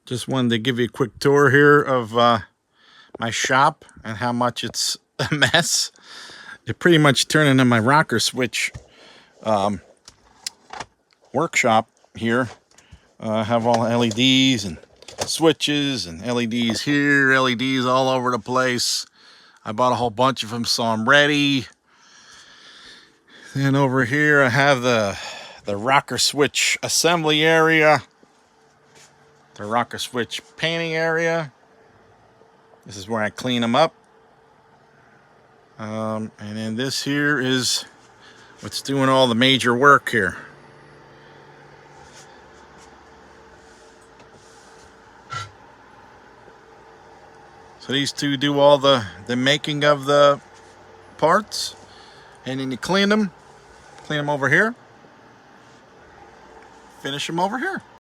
Just wanted to give you a quick tour here of my shop and how much it's a mess. It pretty much turned into my rocker switch workshop here. I have all the LEDs and switches and LEDs here, LEDs all over the place. I bought a whole bunch of them, so I'm ready. Then over here I have the rocker switch assembly area, the rocker switch painting area. This is where I clean them up. And then this here is what's doing all the major work here. So these two do all the making of the parts, and then you clean them over here, finish them over here.